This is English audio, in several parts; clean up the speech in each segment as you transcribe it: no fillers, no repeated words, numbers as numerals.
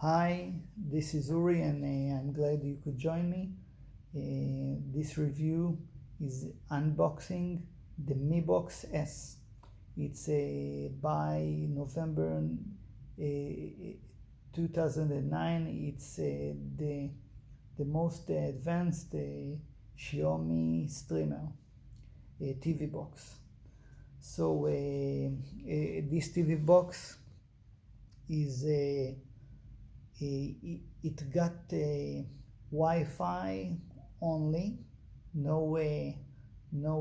Hi, this is Uri, and I'm glad you could join me. This review is unboxing the Mi Box S. It's by November 2009. It's the most advanced Xiaomi streamer TV box. So this TV box is it got Wi-Fi only, no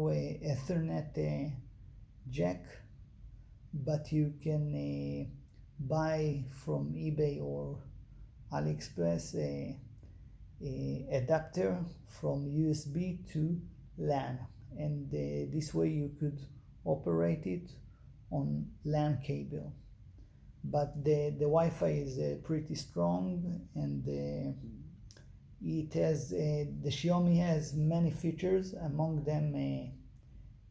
Ethernet jack, but you can buy from eBay or AliExpress a adapter from USB to LAN, and this way you could operate it on LAN cable. But the Wi-Fi is pretty strong, and it has the Xiaomi has many features. Among them,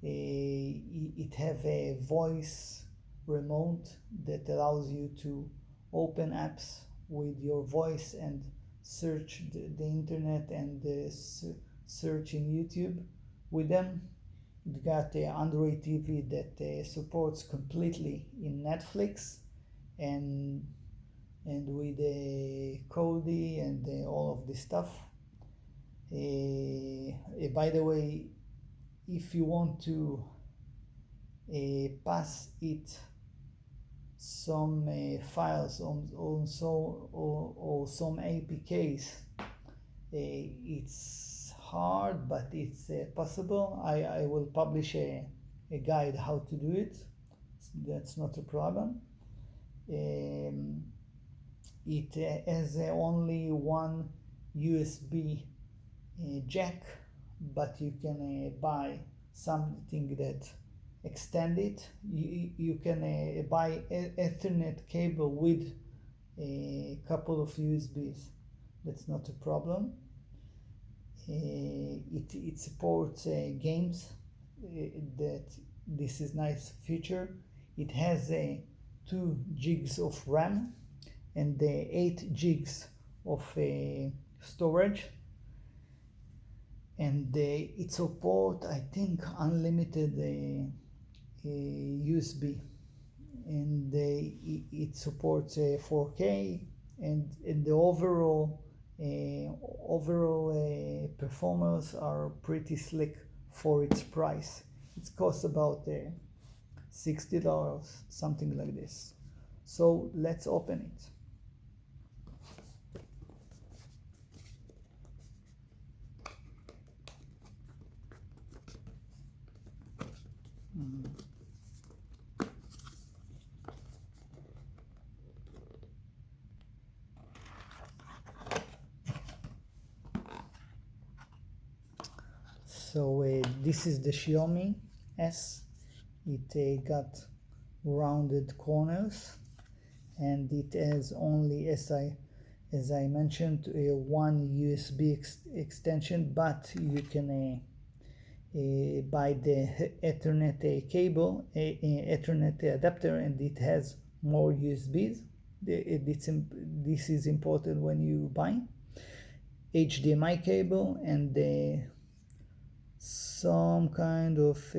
it have a voice remote that allows you to open apps with your voice and search the internet and search in YouTube with them. It got a Android TV that supports completely in Netflix and with Kodi and all of this stuff. By the way, if you want to pass it some files or some APKs, it's hard, but it's possible. I will publish a guide how to do it. That's not a problem. It has only one USB jack, but you can buy something that extend it. You can buy Ethernet cable with a couple of USBs. That's not a problem. It supports games. That this is nice feature. It has 2 gigs of RAM and 8 gigs of storage, and it supports, I think, unlimited USB, and it supports 4K, and the overall performance are pretty slick for its price. It costs about $60, something like this. So let's open it. So this is the Xiaomi S. It got rounded corners, and it has only, as I mentioned, one USB extension, but you can buy the Ethernet cable, Ethernet adapter, and it has more USBs. This is important when you buy HDMI cable, and some kind of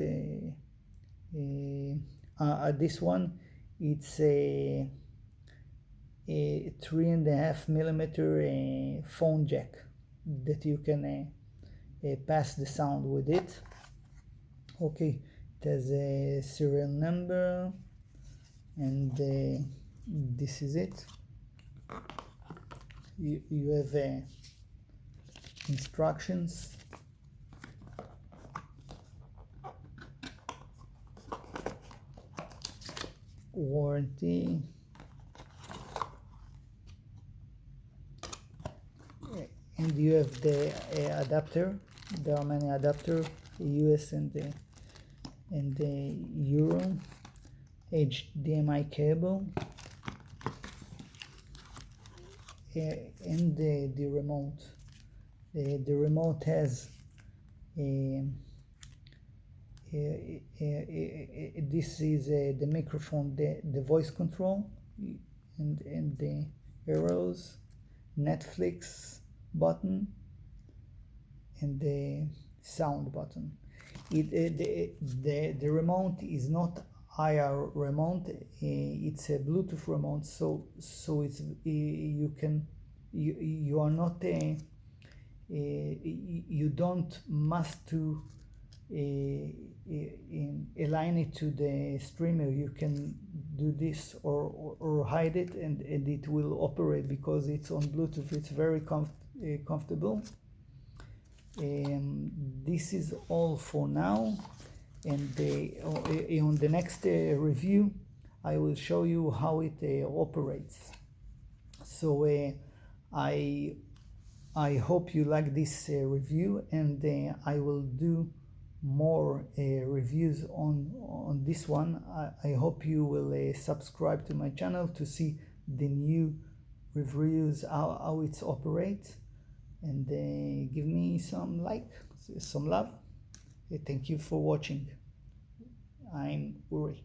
this one, it's a 3.5 millimeter phone jack that you can pass the sound with it. Okay, it has a serial number, and this is it. You have instructions, warranty, and you have the adapter. There are many adapters, US and the Euro, HDMI cable, and the remote. The remote has this is the microphone, the voice control, and arrows, Netflix button, and the sound button. The remote is not IR remote, it's a Bluetooth remote, so it's you are not you don't must to align it to the streamer. You can do this or hide it, and it will operate because it's on Bluetooth. It's very comfortable. This is all for now, and on the next review I will show you how it operates. So I hope you like this review, and I will do more reviews on this one. I hope you will subscribe to my channel to see the new reviews, how it operates, and give me some some love. Thank you for watching. I'm Uri.